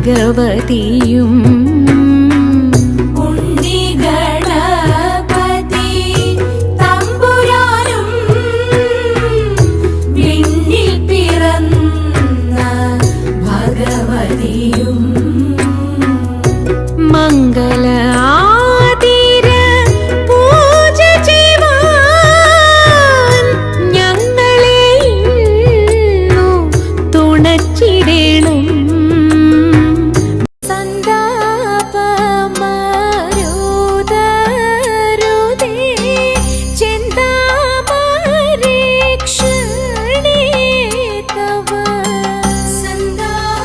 ഭഗവതിയും മംഗള ആതിര പൂജ ചെയ്യുവാൻ ഞങ്ങളെ ഇന്നു തുണച്ചിടണം. സന്താപമരുതരുതേ ചിന്താമരേക്ഷണേ തവ. സന്താപമരുതരുതേ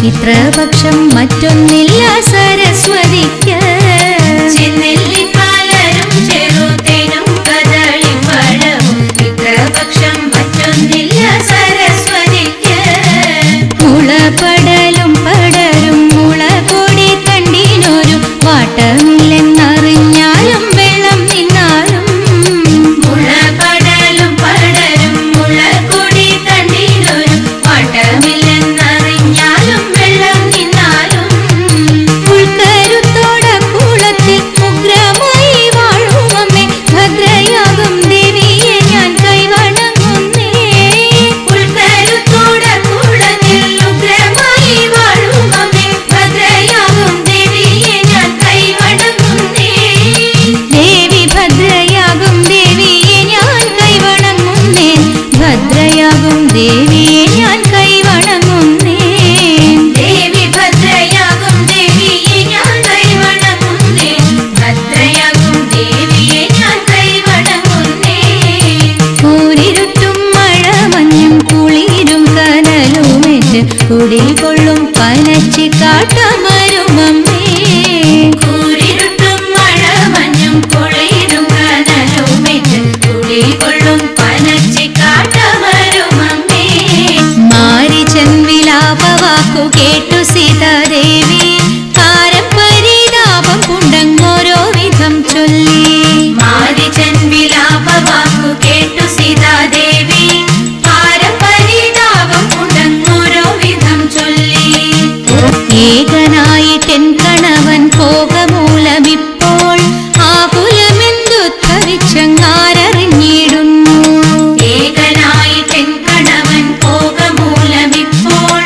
ഇത്ര പക്ഷം മറ്റൊന്നില്ല സരസ്വതിക്ക്. ചെന്നെല്ലിപ്പാലരും ചെറുതേനും കദളിപ്പഴവും ഇത്ര പക്ഷം മറ്റൊന്നില്ല സരസ്വതിക്ക്. മുളപടലും പടരും മുളകൊടി കണ്ടിനൊരു വാട്ടമില്ലെന്നറിഞ്ഞാലും വെള്ളം നിന്നാലും. മുളപടലും പടരും മുളകൊടി കണ്ടിനൊരു വാട്ടമില്ലെന്നറിഞ്ഞാലും വെള്ളം നിന്നാലും. ഉൾക്കരുത്തോട കുളത്തിൽ ഉഗ്രമായി വാഴുമമ്മേ ഭദ്രയാകും ദേവിയെ ഞാൻ കൈവണങ്ങുന്നേ. ഉൾക്കരുത്തോട കുളത്തിൽ ഉഗ്രമായി വാഴുമമ്മേ ഭദ്രയാകും ദേവിയെ ഞാൻ കൈവണങ്ങുന്നേ. ദേവി ഭദ്രയാകും ദേവിയെ ഞാൻ കൈവണങ്ങുന്നേ. ഭദ്രയാകും ദേവിയെ ഞാൻ കൈവണങ്ങുന്നേ. ദേവി ഭദ്രയാകും ദേവിയെ ഞാൻ കൈവണങ്ങുന്നേ. ഭദ്രയാകും ദേവിയെ ഞാൻ കൈവണങ്ങുന്നേ. കൂരിരുട്ടും മഴമഞ്ഞും കുളിരും കനലുമേറ്റ് കുടികൊള്ളും പനച്ചി കാട്ടമരുമമ്മേ. കൂരിരുട്ടും മഴമഞ്ഞും കുളിരും കനലുമേറ്റ് കുടികൊള്ളും പനച്ചിക്കാട്ടമരുമമ്മേ. മാരിചൻ വിലാപവാക്കു കേട്ടു സീതാദേവി താരപരിതാപം കൊണ്ടങ്ങോരോ വിധം ചൊല്ലി. മാരിചൻ വിലാപവാക്കു കേട്ടു സീതാദേവി താരപരിതാപം കൊണ്ടങ്ങോരോ വിധം ചൊല്ലി. ഏകനായിട്ടെൻ കണവൻ ഭോഗമൂലമിപ്പോൾ ആകുലമെന്തുദ്ധരിച്ചങ്ങാരറിഞ്ഞിടുന്നു. ഏകനായിട്ടെൻ കണവൻ ഭോഗമൂലമിപ്പോൾ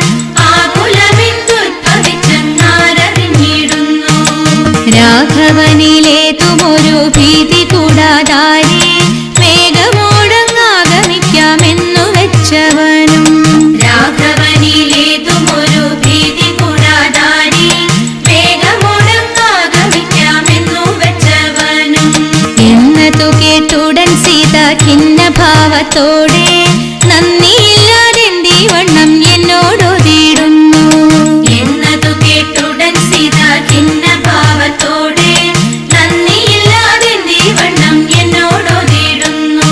ആകുലമെന്തുദ്ഭവിച്ചങ്ങാരറിഞ്ഞിടുന്നു. രാഘവനിലേതുമൊരു ഭീതി കൂടാതാരെ വേഗമോടങ്ങാഗമിക്കാമെന്നു വെച്ചവനും. രാഘവനിലേതുമൊരു ഭീതി കൂടാതാരി വേഗമോടങ്ങാഗമിക്കാമെന്നു വെച്ചവനും. എന്നതു കേട്ടുടൻ സീത ഖിന്നഭാവത്തോടെ നന്ദിയില്ലാതെന്തി വണ്ണം എന്നോടൊതിടുന്നു. എന്നതു കേട്ടുടൻ സീത ഖിന്നഭാവത്തോടെ നന്ദിയില്ലാതെന്തി വണ്ണം എന്നോടൊതിടുന്നു.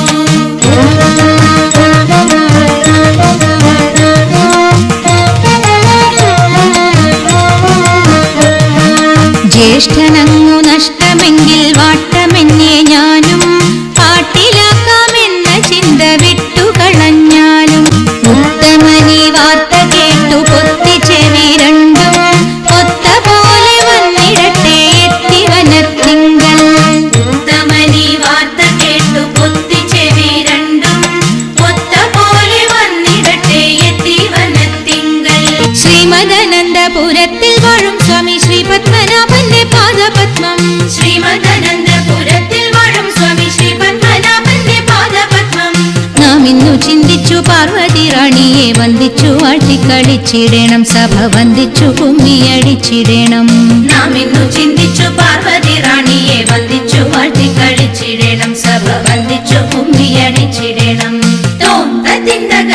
ജ്യേഷ്ഠനങ്ങു നഷ്ടമെങ്കിൽ വാട്ടമെന്നെ ഞാനും പാട്ടിലാക്കാമെന്ന ചിന്ത വിട്ടുകളഞ്ഞാലും. ഉത്തമനി വാർത്ത കേട്ടു പൊത്തി ചെവി രണ്ടും ഒത്ത പോലെ വന്നിടട്ടെ എത്തി വനത്തിങ്കൽ. ഉത്തമനി വാർത്ത കേട്ടു പൊത്തി ചെവി രണ്ടും ഒത്ത പോലെ വന്നിടട്ടെ എത്തി വനത്തിങ്കൽ. ശ്രീമദനന്തപുരത്തിൽ വാഴും സ്വാമി ശ്രീ പത്മനാഭന്റെ പാദപത്മം. ശ്രീമദനന്തപുരത്തിൽ വാഴും സ്വാമി ശ്രീ പത്മനാഭന്റെ പാദപത്മം. നാം ഇന്നു ചിന്തിച്ചു പാർവതി റാണിയെ വന്ദിച്ചു വാഴ്ത്തിക്കളിച്ചിടണം. സഭ വന്ദിച്ചു കുമ്മിയടിച്ചിടണം. നാം ഇന്നു ചിന്തിച്ചു പാർവതി റാണിയെ വന്ദിച്ചു വാഴ്ത്തിക്കളിച്ചിടണം. സഭ വന്ദിച്ചു കുമ്മിയടിച്ചിടണം. തോം തത്തിന്തക